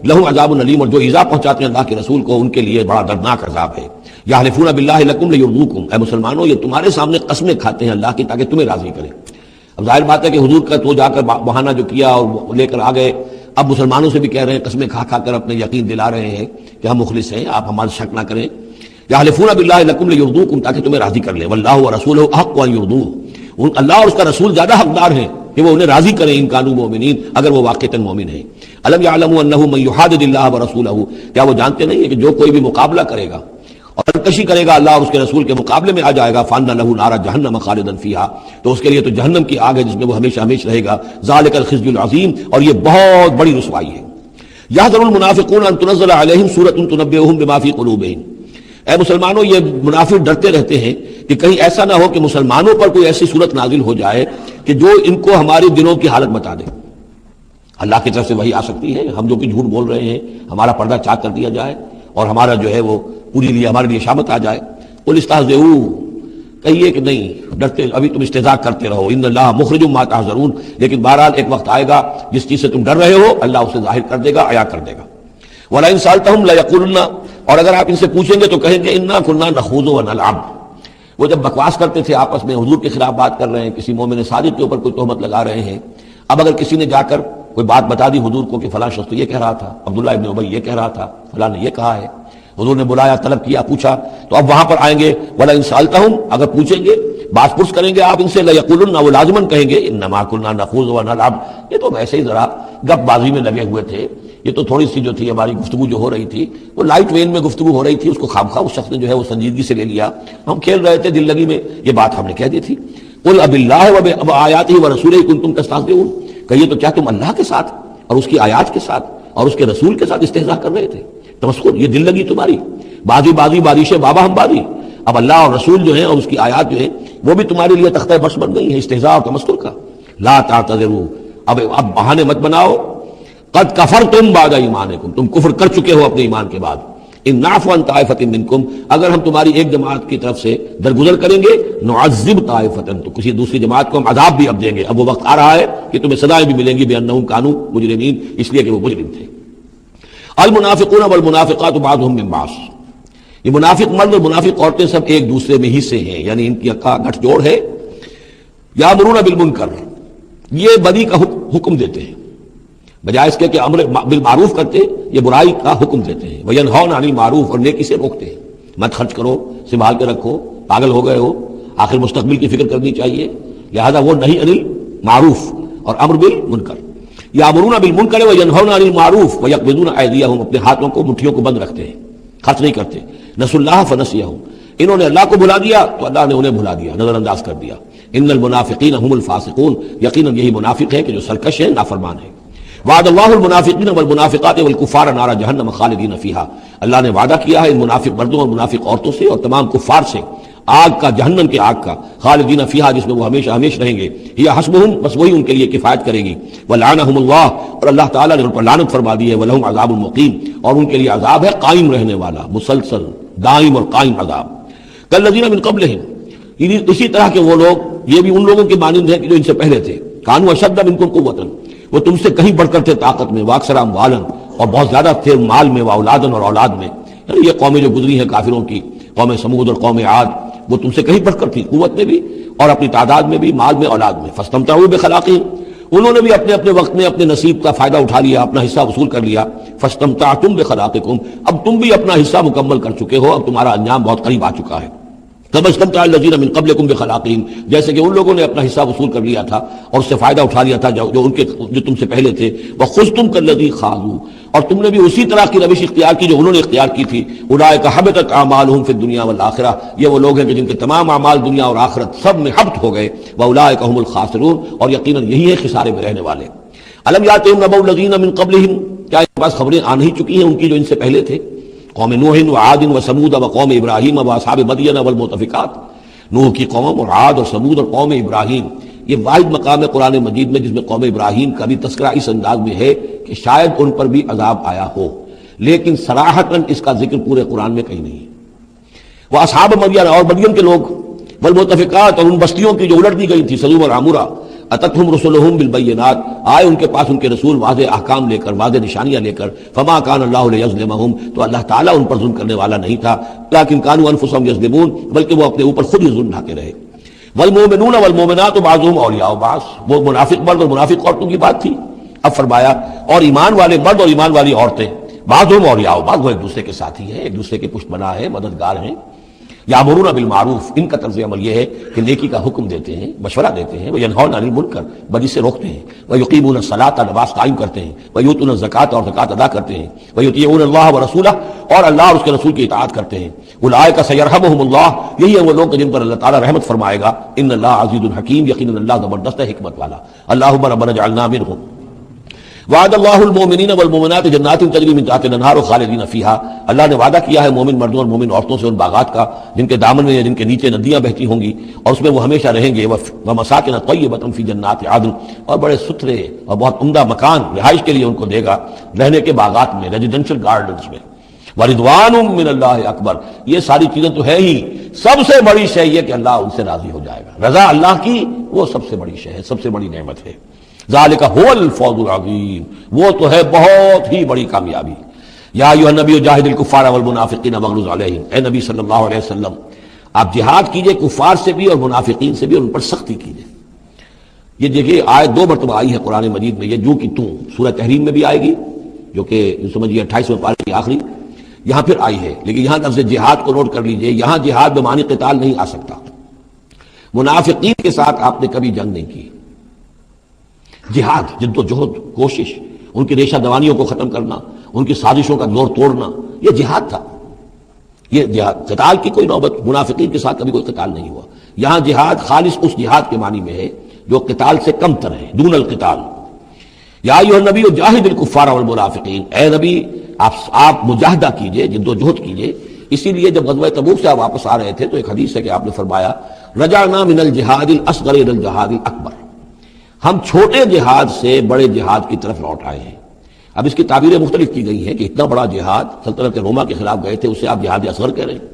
لہم عذاب علیم، اور جو ایذا پہنچاتے ہیں اللہ کے رسول کو ان کے لیے بڑا دردناک عذاب ہے. یحلفون باللہ لکم لیرضوکم، اے مسلمانوں یہ تمہارے سامنے قسمیں کھاتے ہیں اللہ کی تاکہ تمہیں راضی کریں. اب ظاہر بات ہے کہ حضور کا تو جا کر بہانہ جو کیا اور لے کر آ گئے، اب مسلمانوں سے بھی کہہ رہے ہیں، قسمیں کھا کھا کر اپنے یقین دلا رہے ہیں کہ ہم مخلص ہیں، آپ ہمارے شک نہ کریں. یحلفون باللہ لکم لیرضوکم، تاکہ تمہیں راضی کر لیں. واللہ ورسولہ احق ان یرضوہ، اللہ اور اس کا رسول زیادہ حقدار ہیں کہ وہ انہیں راضی کریں ان کانوا مومنین، اگر وہ واقعتاً مومن ہیں. الم یعلموا انہ من یحادد اللہ ورسولہ، کیا وہ جانتے نہیں ہیں کہ جو کوئی بھی مقابلہ کرے گا اور سرکشی کرے گا اللہ اور اس کے رسول کے مقابلے میں آ جائے گا، فان لہ نار جہنم خالدا فیہا، تو اس کے لیے تو جہنم کی آگ ہے جس میں وہ ہمیشہ ہمیشہ رہے گا. ذالک الخزي العظیم، اور یہ بہت بڑی رسوائی ہے. یحذر المنافقون ان تنزل علیہم سورۃ تنبئہم بما فی قلوبہم، اے مسلمانوں یہ منافق ڈرتے رہتے ہیں کہ کہیں ایسا نہ ہو کہ مسلمانوں پر کوئی ایسی صورت نازل ہو جائے کہ جو ان کو ہماری دلوں کی حالت بتا دے. اللہ کی طرف سے وہی آ سکتی ہے، ہم جو کہ جھوٹ بول رہے ہیں ہمارا پردہ چاک کر دیا جائے اور ہمارا جو ہے وہ پوری لیے ہمارے لیے شامت آ جائے. قل استہزئوا، کہیے کہ نہیں ڈرتے، ابھی تم استہزاء کرتے رہو. ان اللہ مخرج ما تحذرون، لیکن بہرحال ایک وقت آئے گا جس چیز سے تم ڈر رہے ہو اللہ اسے ظاہر کر دے گا، عیاں کر دے گا. وَلَئِن سَأَلْتَهُمْ لَيَقُولُنَّ، اور اگر آپ ان سے پوچھیں گے تو کہیں گے اِنَّا كُنَّا نَخُوضُ وَنَلْعَبُ. وہ جب بکواس کرتے تھے آپس میں، حضور کے خلاف بات کر رہے ہیں، کسی مومن صادق کے اوپر کوئی تہمت لگا رہے ہیں. اب اگر کسی نے جا کر کوئی بات بتا دی حضور کو کہ فلاں شخص تو یہ کہہ رہا تھا، عبداللہ ابن ابی یہ کہہ رہا تھا، فلاں نے یہ کہا ہے، حضور نے بلایا، طلب کیا، پوچھا، تو اب وہاں پر آئیں گے وَلَئِن سَأَلْتَهُمْ، اگر پوچھیں گے بات پرس کریں گے آپ ان سے، لَيَقُولُنَّ، وہ لازماً کہیں گے اِنَّمَا كُنَّا نَخُوضُ وَنَلْعَبُ، یہ تو ویسے ہی ذرا گپ بازی میں لگے ہوئے تھے، یہ تو تھوڑی سی جو تھی ہماری گفتگو جو ہو رہی تھی وہ لائٹ وین میں گفتگو ہو رہی تھی، اس کو خامخواہ اس شخص نے جو ہے وہ سنجیدگی سے لے لیا، ہم کھیل رہے تھے دل لگی میں، یہ بات ہم نے کہہ دی تھی. قل اب اللہ و آیاتہ و رسولہ کنتم تستہزئون، کہیے تو کیا تم اللہ کے ساتھ اور اس کی آیات کے ساتھ اور اس کے رسول کے ساتھ استہزاء کر رہے تھے؟ تمسخر، یہ دل لگی تمہاری، بازی بازی بارش بابا ہم بازی، اب اللہ اور رسول جو ہیں اور اس کی آیات جو ہیں وہ بھی تمہارے لیے تختہ برس بن گئی ہیں استہزاء اور تمسخر کا۔ لا تعتذروا، اب بہانے مت بناؤ، قد کفرتم بعد ایمانکم، تم کفر کر چکے ہو اپنے ایمان کے بعد، ان نعفو عن طائفۃ منکم، اگر ہم تمہاری ایک جماعت کی طرف سے درگزر کریں گے، نعذب طائفۃ، تو کسی دوسری جماعت کو ہم عذاب بھی اب دیں گے۔ اب وہ وقت آ رہا ہے کہ تمہیں سزائیں بھی ملیں گی بانہم کانوا مجرمین، اس لیے کہ وہ مجرم تھے۔ المنافقون والمنافقات بعضهم من بعض، یہ منافق مرد اور منافق عورتیں سب ایک دوسرے میں ہی سے ہیں، یعنی ان کی گٹھ جوڑ ہے۔ یامرون بالمنکر، یہ بدی کا حکم دیتے ہیں، بجائے اس کے کہ امر بالمعروف کرتے یہ برائی کا حکم دیتے ہیں۔ وینہون عن المعروف، اور نیکی سے روکتے ہیں، مت خرچ کرو، سنبھال کے رکھو، پاگل ہو گئے ہو، آخر مستقبل کی فکر کرنی چاہیے، لہذا وہ نہیں عن المعروف اور امر بالمنکر۔ یامرون بالمنکر وینہون عن المعروف ویقبضون ایدیہم، اپنے ہاتھوں کو مٹھیوں کو بند رکھتے ہیں، خرچ نہیں کرتے۔ نسوا اللہ فنسیہم، انہوں نے اللہ کو بھلا دیا تو اللہ نے انہیں بھلا دیا، نظر انداز کر دیا۔ ان المنافقین هم الفاسقون، یقیناً یہی منافق ہے کہ جو سرکش ہیں، نافرمان ہیں۔ وعد اللہ المنافقین والمنافقات والکفار نار جہنم خالدین فیہا، اللہ نے وعدہ کیا ہے ان منافق مردوں اور منافق عورتوں سے اور تمام کفار سے آگ کا، جہنم کے آگ کا، خالدین فیہا، جس میں وہ ہمیشہ ہمیشہ رہیں گے، ہی حسبہم، بس وہی ان کے لیے کفایت کرے گی، ولعنہم اللہ، اور اللہ تعالیٰ نے ان پر لعنت فرما دی ہے، ولہم عذاب مقیم، اور ان کے لیے عذاب ہے قائم رہنے والا، مسلسل دائم اور قائم عذاب۔ کالذین من قبلہم، اسی طرح کے وہ لوگ، یہ بھی ان لوگوں کے مانند ہیں کہ جو ان سے پہلے تھے، کانوا اشد منکم قوۃ، وہ تم سے کہیں بڑھ کر تھے طاقت میں، واکثر اموالا، اور بہت زیادہ تھے مال میں، واولادن، اور اولاد میں، یعنی یہ قومیں جو گزری ہیں کافروں کی، قوم سمود اور قوم عاد، وہ تم سے کہیں بڑھ کر تھی، قوت میں بھی اور اپنی تعداد میں بھی، مال میں، اولاد میں۔ فاستمتعوا بخلاقہم، انہوں نے بھی اپنے اپنے وقت میں اپنے نصیب کا فائدہ اٹھا لیا، اپنا حصہ وصول کر لیا۔ فاستمتعتم بخلاقکم، اب تم بھی اپنا حصہ مکمل کر چکے ہو، اب تمہارا انجام بہت قریب آ چکا ہے۔ كما استمتع الذين من قبلكم بخلاقهم، جیسے کہ ان لوگوں نے اپنا حصہ وصول کر لیا تھا اور اس سے فائدہ اٹھا لیا تھا جو تم سے پہلے تھے۔ وخذتم كالذي خاضوا، اور تم نے بھی اسی طرح کی روش اختیار کی جو انہوں نے اختیار کی تھی۔ اولئک حبطت اعمالهم في الدنيا والآخرة، یہ وہ لوگ ہیں کہ جن کے تمام اعمال دنیا اور آخرت سب میں حبط ہو گئے۔ واولئک هم الخاسرون، اور یقیناً یہی ہے خسارے میں رہنے والے۔ الم یاتہم نبأ الذین من قبلہم، کیا ان کے پاس خبریں آ نہیں چکی ہیں ان کی جو ان سے پہلے تھے؟ قوم نوح وعاد وثمود وقوم ابراہیم واصحاب مدین والمؤتفقات، نوح کی قوم اور عاد اور ثمود اور قوم ابراہیم، یہ واحد مقام ہے قرآن مجید میں جس میں قوم ابراہیم کا بھی تذکرہ اس انداز میں ہے کہ شاید ان پر بھی عذاب آیا ہو، لیکن صراحتاً اس کا ذکر پورے قرآن میں کہیں نہیں ہے۔ وہ اصحاب مدین، اور مدین کے لوگ، والمؤتفقات، اور ان بستیوں کی جو الٹ دی گئی تھی، سدوم اور عمورہ، اتتہم رسلہم بالبینات، آئے ان کے پاس ان کے رسول واضح احکام لے کر، واضح نشانیاں لے کر۔ فما کان اللہ لیظلمہم، تو اللہ تعالیٰ ان پر ظلم کرنے والا نہیں تھا، لیکن کانوا انفسہم یظلمون، بلکہ وہ اپنے اوپر خود ہی ظلم ڈھاتے رہے۔ والمؤمنون والمؤمنات بعضهم اولیاء بعض، وہ منافق مرد اور منافق عورتوں کی بات تھی، اب فرمایا اور ایمان والے مرد اور ایمان والی عورتیں، بعضهم اولیاء بعض، وہ ایک دوسرے کے ساتھی ہیں، ایک دوسرے کے پشت بنا ہے، مددگار ہیں۔ یامرون بالمعروف، ان کا طرز عمل یہ ہے کہ نیکی کا حکم دیتے ہیں، مشورہ دیتے ہیں، وینہون عن المنکر، بدی سے روکتے ہیں، ویقیمون الصلاۃ، نماز قائم کرتے ہیں، ویؤتون الزکوٰۃ، اور زکوٰۃ ادا کرتے ہیں، ویطیعون اللہ ورسولہ، اور اللہ اور اس کے رسول کی اطاعت کرتے ہیں۔ اولئک سیرحمہم اللہ، یہی ہے وہ لوگ جن پر اللہ تعالیٰ رحمت فرمائے گا۔ ان اللہ عزیز الحکیم، یقیناً اللہ زبردست ہے، حکمت والا۔ اللہم ربنا اجعلنا منہم۔ وعد اللہ المؤمنین والمؤمنات جنات تجری من تحتها الانہار خالدین فیہا، اللہ نے وعدہ کیا ہے مومن مردوں اور مومن عورتوں سے ان باغات کا جن کے دامن میں یا جن کے نیچے ندیاں بہتی ہوں گی اور اس میں وہ ہمیشہ رہیں گے۔ ومساکن طیبۃ فی جنات عدن، اور بڑے ستھرے اور بہت عمدہ مکان رہائش کے لیے ان کو دے گا رہنے کے باغات میں، ریزیڈینشل گارڈنز میں۔ ورضوان من اللہ اکبر، یہ ساری چیزیں تو ہے ہی، سب سے بڑی شے یہ کہ اللہ ان سے راضی ہو جائے گا، رضا اللہ کی وہ سب سے بڑی شے ہے، سب سے بڑی نعمت ہے۔ ذالک هو الفوز العظیم، وہ تو ہے بہت ہی بڑی کامیابی۔ یا ایھا النبی جاہد الکفار والمنافقین واغلظ علیہم، اے نبی صلی اللہ علیہ وسلم آپ جہاد کیجئے کفار سے بھی اور منافقین سے بھی، اور ان پر سختی کیجئے۔ یہ دیکھیے آیت 2 مرتبہ آئی ہے قرآن مجید میں، یہ جو کہ تم سورہ تحریم میں بھی آئے گی جو کہ سمجھیے 28ویں پارے کی آخری، یہاں پھر آئی ہے، لیکن یہاں لفظ جہاد کو نوٹ کر لیجئے، یہاں جہاد بمعنی قتال نہیں آ سکتا۔ منافقین کے ساتھ آپ نے کبھی جنگ نہیں کی، جہاد، جد و جہد، کوشش، ان کی ریشہ دوانیوں کو ختم کرنا، ان کی سازشوں کا زور توڑنا، یہ جہاد تھا۔ یہ جہاد، قتال کی کوئی نوبت منافقین کے ساتھ کبھی کوئی قتال نہیں ہوا۔ یہاں جہاد خالص اس جہاد کے معنی میں ہے جو قتال سے کم تر ہے، دون القتال۔ یا ایھا النبی جاہد الکفار والمنافقین، اے نبی آپ مجاہدہ کیجئے، جد و جہد کیجئے۔ اسی لیے جب غزوہ تبوک سے آپ واپس آ رہے تھے تو ایک حدیث ہے کہ آپ نے فرمایا رجعنا من الجہاد الاصغر الى الجہاد الاکبر، ہم چھوٹے جہاد سے بڑے جہاد کی طرف لوٹ آئے ہیں۔ اب اس کی تعبیریں مختلف کی گئی ہیں کہ اتنا بڑا جہاد سلطنت روما کے خلاف گئے تھے، اسے آپ جہاد اصغر کہہ رہے ہیں،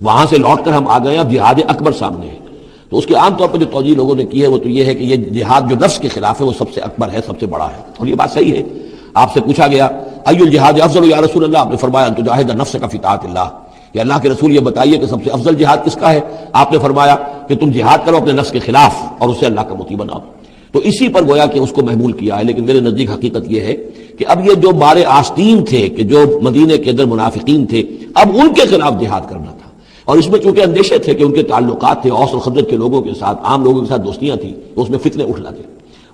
وہاں سے لوٹ کر ہم آ گئے، اب جہاد اکبر سامنے ہے۔ تو اس کے عام طور پر جو توجیہ لوگوں نے کی ہے وہ تو یہ ہے کہ یہ جہاد جو نفس کے خلاف ہے وہ سب سے اکبر ہے، سب سے بڑا ہے، اور یہ بات صحیح ہے۔ آپ سے پوچھا گیا ای الجہاد افضل یا رسول اللہ، آپ نے فرمایا ان تجاہد نفسک فی طاعت اللہ، کہ اللہ کے رسول یہ بتائیے کہ سب سے افضل جہاد کس کا ہے؟ آپ نے فرمایا کہ تم جہاد کرو اپنے نفس کے خلاف اور اسے اللہ کا مطیع بناؤ۔ تو اسی پر گویا کہ اس کو محمول کیا ہے، لیکن میرے نزدیک حقیقت یہ ہے کہ اب یہ جو بارے آستین تھے کہ جو مدینے کے اندر منافقین تھے، اب ان کے خلاف جہاد کرنا تھا، اور اس میں چونکہ اندیشے تھے کہ ان کے تعلقات تھے اوس اور خزرج کے لوگوں کے ساتھ، عام لوگوں کے ساتھ دوستیاں تھیں، تو اس میں فتنے اٹھ لگے۔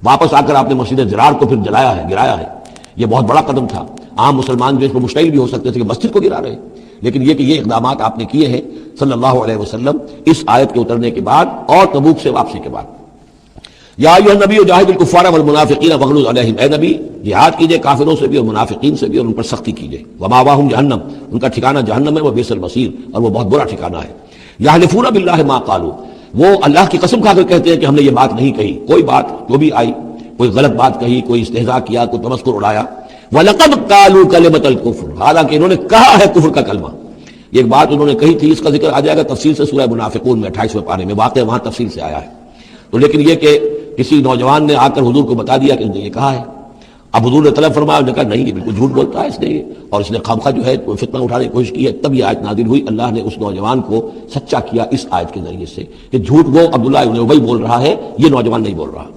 واپس آ کر آپ نے مسجد ضرار کو پھر جلایا ہے، گرایا ہے، یہ بہت بڑا قدم تھا۔ عام مسلمان جو اس پر مشتعل بھی ہو سکتے تھے کہ مسجد کو گرا رہے، لیکن یہ کہ یہ اقدامات آپ نے کیے ہیں صلی اللہ علیہ وسلم اس آیت کے اترنے کے بعد اور تبوک سے واپسی کے بعد۔ یا ایھا النبی جاہد الکفار والمنافقین واغلظ علیہم، اے نبی جہاد کیجئے کافروں سے بھی اور منافقین سے بھی، اور ان پر سختی کیجئے۔ ومأواہم جہنم، ان کا ٹھکانہ جہنم ہے، وبئس المصیر، اور وہ بہت برا ٹھکانہ ہے۔ یحلفون باللہ ما قالوا، وہ اللہ کی قسم کھا کر کہتے ہیں کہ ہم نے یہ بات نہیں کہی، کوئی بات جو بھی آئی، کوئی غلط بات کہی، کوئی استہزاء کیا، کوئی تمسخر اڑایا۔ وَلَقَدْ قَالُوا كَلِمَةَ الْكُفْرِ، حالانکہ انہوں نے کہا ہے کفر کا کلمہ۔ یہ ایک بات انہوں نے کہی تھی، اس کا ذکر آ جائے گا تفصیل سے سورہ منافقون میں 28ویں پارے میں، واقعہ وہاں تفصیل سے آیا ہے۔ تو لیکن یہ کہ کسی نوجوان نے آ کر حضور کو بتا دیا کہ اس نے یہ کہا ہے، اب حضور نے طلب فرمایا، انہوں نے کہا نہیں یہ بالکل جھوٹ بولتا ہے اس نے، اور اس نے خامخواہ جو ہے فتنہ اٹھانے کی کوشش کی ہے۔ تب یہ آیت نازل ہوئی، اللہ نے اس نوجوان کو سچا کیا اس آیت کے ذریعے سے کہ جھوٹ وہ عبداللہ ابن ابی بول رہا ہے، یہ نوجوان نہیں بول رہا۔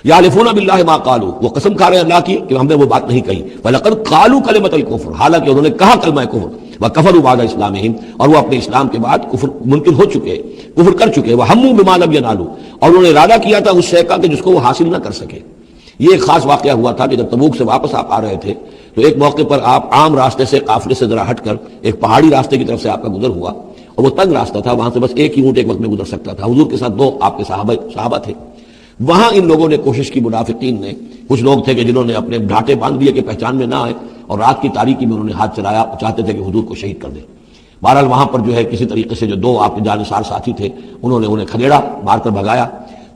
یحلفون باللہ ما قالوا، وہ قسم کھا رہے ہیں اللہ کی کہ ہم نے وہ بات نہیں کہی۔ وَلَقَدْ قَالُوا كَلِمَةَ الْكُفْرِ، حالانکہ انہوں نے کہا کلمہ کفر۔ وَكَفَرُوا بَعْدَ إِسْلَامِهِمْ، اور وہ اپنے اسلام کے بعد کفر منکر ہو چکے، کفر کر چکے۔ وَهَمُّوا بِمَا لَمْ يَنَالُوا، اور انہوں نے ارادہ کیا تھا اس شے کا کہ جس کو وہ حاصل نہ کر سکے۔ یہ ایک خاص واقعہ ہوا تھا کہ جب تبوک سے واپس آپ آ رہے تھے تو ایک موقع پر آپ عام راستے سے، قافلے سے ذرا ہٹ کر ایک پہاڑی راستے کی طرف سے آپ کا گزر ہوا، اور وہ تنگ راستہ تھا، وہاں سے بس ایک ہی اونٹ ایک وقت میں گزر سکتا تھا۔ حضور کے ساتھ دو آپ کے صحابہ تھے۔ وہاں ان لوگوں نے کوشش کی، منافقین نے، کچھ لوگ تھے کہ جنہوں نے اپنے ڈھانٹے باندھ دیے کہ پہچان میں نہ آئے، اور رات کی تاریکی میں انہوں نے ہاتھ چلایا، چاہتے تھے کہ حضور کو شہید کر دیں۔ بہرحال وہاں پر جو ہے کسی طریقے سے جو دو آپ کے جانثار ساتھی تھے انہوں نے انہیں کھدیڑا، مار کر بھگایا۔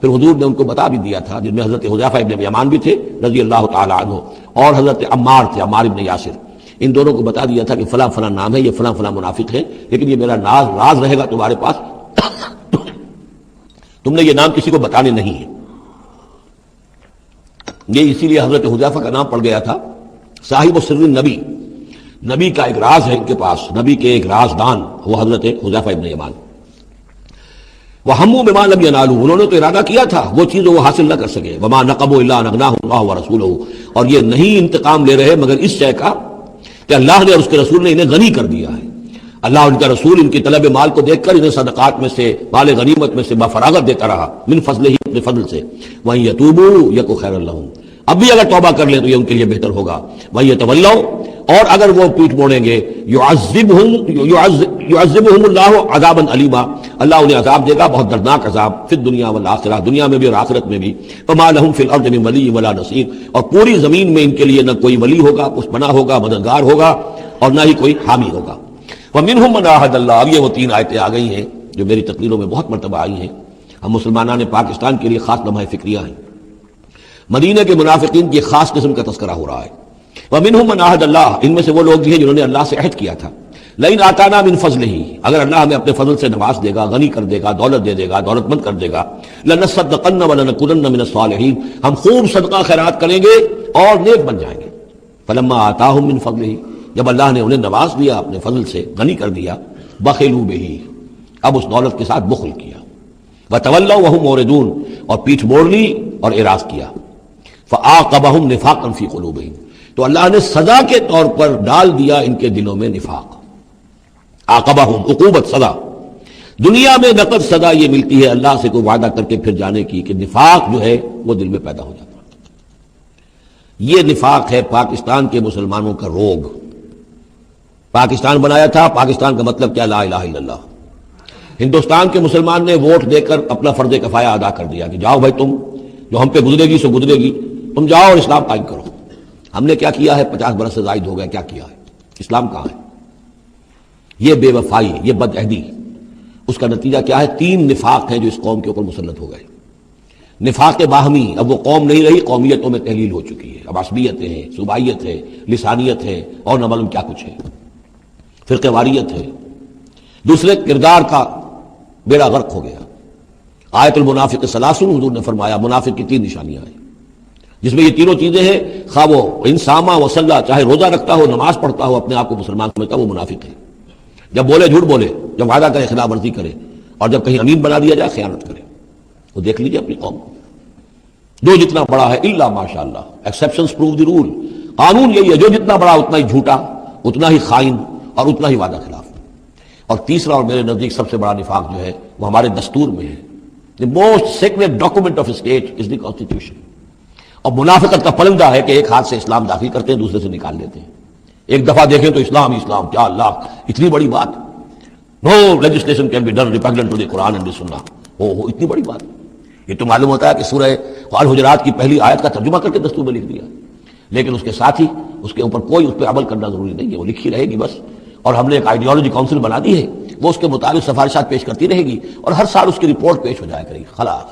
پھر حضور نے ان کو بتا بھی دیا تھا، جن میں حضرت حذیفہ ابن یمان بھی تھے رضی اللہ تعالی عنہ، اور حضرت عمار تھے، عمار ابن یاسر، ان دونوں کو بتا دیا تھا کہ فلاں فلاں نام ہے، یہ فلاں فلاں منافق ہے، لیکن یہ میرا راز رہے گا تمہارے پاس، تم نے یہ نام کسی کو بتانے نہیں ہے۔ یہ اسی لیے حضرت حذیفہ کا نام پڑ گیا تھا صاحب سر النبی، نبی کا ایک راز ہے ان کے پاس، نبی کے ایک رازدان، وہ حضرت حذیفہ ابن یمان۔ وَهَمُّوا بِمَا لَمْ يَنَالُوا، انہوں نے تو ارادہ کیا تھا وہ چیز وہ حاصل نہ کر سکے۔ وَمَا نَقَمُوا إِلَّا أَنْ أَغْنَاهُمُ اللَّهُ وَرَسُولُهُ، اور یہ نہیں انتقام لے رہے مگر اس شے کا کہ اللہ نے اور اس کے رسول نے انہیں غنی کر دیا ہے۔ اللہ اور ان کا رسول ان کی طلب مال کو دیکھ کر انہیں صدقات میں سے، مال غنیمت میں سے بفراغت دیتا رہا، من فضلہ، اپنے فضل سے۔ وَإِن يَتُوبُوا يَكُ خَيْرًا لَّهُمْ، اب بھی اگر توبہ کر لیں تو یہ ان کے لیے بہتر ہوگا۔ وَإِن يَتَوَلَّوْا، اور اگر وہ پیٹھ موڑیں گے، يُعَذِّبُهُمُ اللَّهُ عَذَابًا عَلِيمًا، اللہ انہیں عذاب دے گا، بہت دردناک عذاب، فی الدنیا والآخرہ، دنیا میں بھی اور آخرت میں بھی۔ فَمَا لَهُمْ فِي الْأَرْضِ مِن وَلِيٍّ وَلَا نَصِيرٍ، اور پوری زمین میں ان کے لیے نہ کوئی ولی ہوگا، پشت پناہ ہوگا، مددگار ہوگا، اور نہ ہی کوئی حامی ہوگا۔ وَمِنْهُمْ مَنْ عَاهَدَ اللَّهُ، اب یہ وہ تین آیتیں آ گئی ہیں جو میری تقریروں میں بہت مرتبہ آئی ہیں، ہم مسلمانان پاکستان کے لیے خاص لمحہ فکریہ ہیں۔ مدینہ کے منافقین کی خاص قسم کا تذکرہ ہو رہا ہے۔ وَمِنْهُمْ مَنْ عَاهَدَ اللَّهُ، ان میں سے وہ لوگ بھی ہیں جنہوں نے اللہ سے عہد کیا تھا، لَئِنْ آتَانَا مِنْ فَضْلِهِ، اگر اللہ ہمیں اپنے فضل سے نواز دے گا، غنی کر دے گا، دولت دے دے گا، دولت مند کر دے گا، لَنَصَّدَّقَنَّ وَلَنَكُونَنَّ مِنَ الصَّالِحِينَ، ہم خوب صدقہ خیرات کریں گے اور نیک بن جائیں گے۔ فَلَمَّا آتَاهُم مِنْ فَضْلِهِ، جب اللہ نے انہیں نواز دیا، اپنے فضل سے غنی کر دیا، بخلوا بِهِ، اب اس دولت کے ساتھ بخل کیا، وَتَوَلَّوْا وَهُمْ مُعْرِضُونَ، اور پیٹھ موڑ لی اور اعراض کیا، فَأَعْقَبَهُمْ نِفَاقًا فِي قُلُوبِهِمْ، تو اللہ نے سزا کے طور پر ڈال دیا ان کے دلوں میں نفاق۔ عاقبہم، عقوبت، سزا۔ دنیا میں نقد سزا یہ ملتی ہے اللہ سے کوئی وعدہ کر کے پھر جانے کی کہ نفاق جو ہے وہ دل میں پیدا ہو جاتا ہے۔ یہ نفاق ہے پاکستان کے مسلمانوں کا روگ۔ پاکستان بنایا تھا، پاکستان کا مطلب کیا؟ لا الہ الا اللہ۔ ہندوستان کے مسلمان نے ووٹ دے کر اپنا فرض کفایہ ادا کر دیا کہ جاؤ بھائی تم جو ہم پہ گزرے گی سو گزرے گی، تم جاؤ اور اسلام قائم کرو۔ ہم نے کیا کیا ہے؟ 50 برس سے زائد ہو گئے، کیا کیا ہے؟ اسلام کہاں ہے؟ یہ بے وفائی، یہ بد عہدی، اس کا نتیجہ کیا ہے؟ 3 نفاق ہیں جو اس قوم کے اوپر مسلط ہو گئے۔ نفاق باہمی، اب وہ قوم نہیں رہی، قومیتوں میں تحلیل ہو چکی ہے، اب عصبیتیں ہیں، صوبائیت ہے، لسانیت ہے، اور نہ معلوم کیا کچھ ہے، فرقہ واریت ہے۔ دوسرے، کردار کا بیڑا غرق ہو گیا۔ آیت المنافق ثلاث، حضور نے فرمایا منافق کی 3 نشانیاں ہیں، جس میں یہ تینوں چیزیں ہیں، خواہ وہ انسامہ وصلہ، چاہے روزہ رکھتا ہو، نماز پڑھتا ہو، اپنے آپ کو مسلمان سمجھتا، وہ منافق ہے۔ جب بولے جھوٹ بولے، جب وعدہ کرے خلاف ورزی کرے، اور جب کہیں امین بنا دیا جائے خیانت کرے۔ وہ دیکھ لیجیے اپنی قوم کو، جو جتنا بڑا ہے الا ماشاء اللہ، ایکسیپشنز پروو دی رول، قانون یہی ہے، جو جتنا بڑا اتنا ہی جھوٹا، اتنا ہی خائن، اور اتنا ہی وعدہ خلاف۔ اور تیسرا اور میرے نزدیک سب سے بڑا نفاق جو ہے وہ ہمارے دستور میں ہے۔ The most sacred document of a state is the constitution۔ اور منافقت کا پلندہ ہے کہ ایک ہاتھ سے اسلام داخل کرتے ہیں، دوسرے سے نکال دیتے ہیں۔ ایک دفعہ دیکھیں تو اسلام اسلام، کیا اللہ، اتنی بڑی بات، no legislation can be done repugnant to the Quran and the Sunnah، اتنی بڑی بات۔ یہ تو معلوم ہوتا ہے کہ سورہ الحجرات کی پہلی آیت کا ترجمہ کر کے دستور میں لکھ دیا، لیکن اس کے ساتھ ہی اس کے اوپر کوئی اس پہ عمل کرنا ضروری نہیں ہے، وہ لکھی رہے گی بس۔ اور ہم نے ایک آئیڈیالوجی کاؤنسل بنا دی ہے، وہ اس کے مطابق سفارشات پیش کرتی رہے گی، اور ہر سال اس کی رپورٹ پیش ہو جایا کرے گی، خلاص۔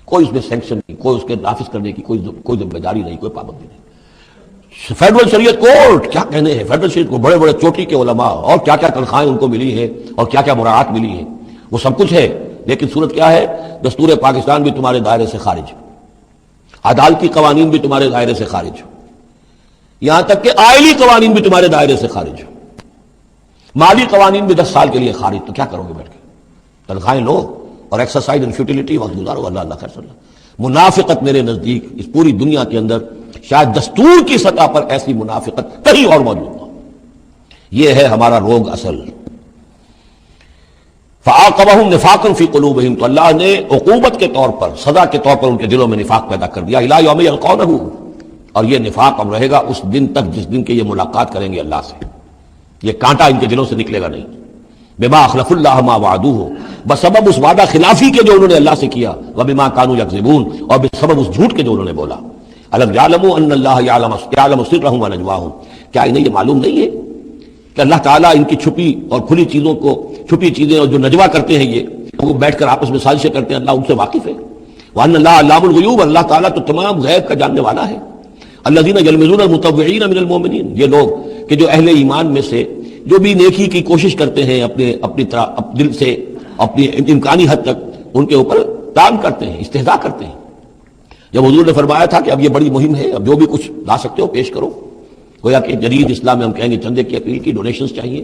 کوئی اس میں سینکشن نہیں، کوئی اس کے نافذ کرنے کی کوئی ذمہ داری نہیں، کوئی پابندی نہیں۔ فیڈرل شریعت کورٹ، کیا کہنے ہیں فیڈرل شریعت کو، بڑے بڑے چوٹی کے علماء، اور کیا کیا تنخواہیں ان کو ملی ہیں، اور کیا کیا مراعات ملی ہیں، وہ سب کچھ ہے، لیکن صورت کیا ہے؟ دستور پاکستان بھی تمہارے دائرے سے خارج، عدالتی قوانین بھی تمہارے دائرے سے خارج، یہاں تک کہ آئلی قوانین بھی تمہارے دائرے سے خارج، مالی قوانین بھی 10 سال کے لیے خارج۔ تو کیا کرو گے بیٹھ کے؟ تنخواہیں لو اور ایکسرسائز ان فیوٹیلیٹی وقت گزارو۔ اللہ اللہ خیر صلی اللہ۔ منافقت میرے نزدیک اس پوری دنیا کے اندر شاید دستور کی سطح پر ایسی منافقت کہیں اور موجود نہ، یہ ہے ہمارا روگ اصل۔ فَعَاقَبَهُمْ نِفَاقًا فِي قُلُوبِهِمْ، تو اللہ نے عقوبت کے طور پر، سزا کے طور پر ان کے دلوں میں نفاق پیدا کر دیا، إِلَىٰ يَوْمِ يَلْقَوْنَهُ، اور یہ نفاق اب رہے گا اس دن تک جس دن کے یہ ملاقات کریں گے اللہ سے۔ یہ کانٹا ان کے دلوں سے نکلے گا نہیں۔ بما اخلف اللہ ما وعدوہ، بسبب اس وعدہ خلافی کے جو انہوں نے اللہ سے کیا، وبما كانوا یکذبون، اور بسبب اس جھوٹ کے جو انہوں نے بولا۔ الم یعلموا ان اللہ یعلم سرهم ونجواهم، کیا انہیں یہ معلوم نہیں ہے کہ اللہ تعالیٰ ان کی چھپی اور کھلی چیزوں کو، چھپی چیزیں اور جو نجوا کرتے ہیں، یہ وہ بیٹھ کر آپس میں سازشیں کرتے ہیں، اللہ ان سے واقف ہے۔ وان اللہ علام الغیوب، اللہ تعالیٰ تو تمام غیب کا جاننے والا ہے۔ الذین یلمزون المتطوعین من المؤمنین، یہ لوگ کہ جو اہل ایمان میں سے جو بھی نیکی کی کوشش کرتے ہیں اپنی دل سے، اپنی امکانی حد تک ان کے اوپر تان کرتے ہیں، استہزاء کرتے ہیں۔ جب حضور نے فرمایا تھا کہ اب یہ بڑی مہم ہے، اب جو بھی کچھ لا سکتے ہو پیش کرو، گویا کہ جدید اسلام میں ہم کہیں گے چندے کی اپیل کی، ڈونیشنز چاہیے،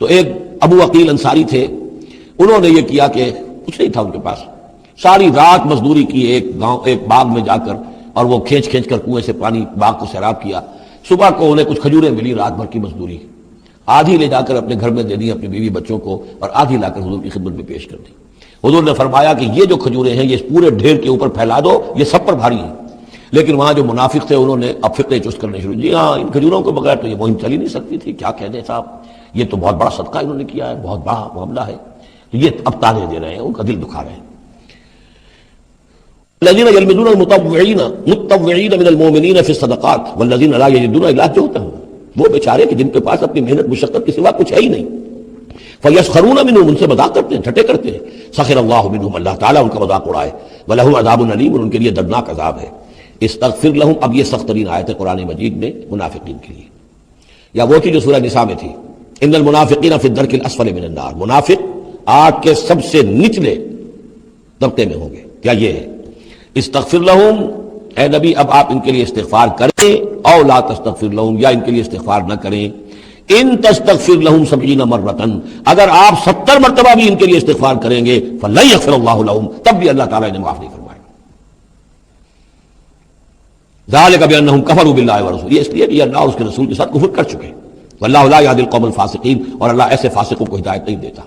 تو ایک ابو عقیل انصاری تھے، انہوں نے یہ کیا کہ کچھ نہیں تھا ان کے پاس، ساری رات مزدوری کی ایک باغ میں جا کر، اور وہ کھینچ کر کنویں سے پانی باغ کو سیراب کیا۔ صبح کو انہیں کچھ کھجوریں ملی، رات بھر کی مزدوری، آدھی لے جا کر اپنے گھر میں دے دی اپنی بیوی بچوں کو، اور آدھی لا کر حضور کی خدمت میں پیش کر دی۔ حضور نے فرمایا کہ یہ جو کھجوریں ہیں یہ اس پورے ڈھیر کے اوپر پھیلا دو، یہ سب پر بھاری ہیں۔ لیکن وہاں جو منافق تھے انہوں نے اب فقرے چست کرنے شروع، جی ہاں ان کھجوروں کے بغیر تو یہ مہم چل ہی نہیں سکتی تھی، کیا کہنے صاحب، یہ تو بہت بڑا صدقہ انہوں نے کیا ہے، بہت بڑا معاملہ ہے۔ تو یہ اب تانے دے رہے ہیں، ان کا دل دکھا رہے ہیں۔ الذين يلمزون المتطوعين من المؤمنين في الصدقات والذين لا يجدون الا جهدهم، وہ بیچارے کہ جن کے پاس اپنی محنت مشقت کے سوا کچھ ہے ہی نہیں، فیسخرون منهم، ان سے مذاق کرتے ہیں، ٹھٹے کرتے ہیں، سخر اللہ منهم، اللہ تعالیٰ ان کا مذاق اڑائے، ولهم عذاب علیم، اور ان کے لیے دردناک عذاب ہے۔ استغفر لهم، اب یہ سخت ترین آیت ہے قرآن مجید میں منافقین کے لیے، یا وہ تھی جو سورہ نساء میں تھی، ان المنافقین فی الدرک الاسفل من النار، منافق آگ کے سب سے نچلے طبقے میں ہوں گے۔ کیا یہ ہے؟ استغفر لہم، اے نبی اب آپ ان کے لیے استغفار کریں، او لا تستغفر لہم، یا ان کے لیے استغفار نہ کریں، ان تستغفر لہم 70 مرۃ، اگر آپ 70 مرتبہ بھی ان کے لیے استغفار کریں گے، فلن یغفر اللہ لہم، تب بھی اللہ تعالیٰ انہیں معاف نہیں فرمائے گا۔ ذالک بانہم کفروا باللہ ورسولہ، یہ اس لیے کہ یہ اللہ اور اس کے رسول کے ساتھ کفر کر چکے ہیں۔ واللہ لا یہدی القوم الفاسقین، اور اللہ ایسے فاسقوں کو ہدایت نہیں دیتا۔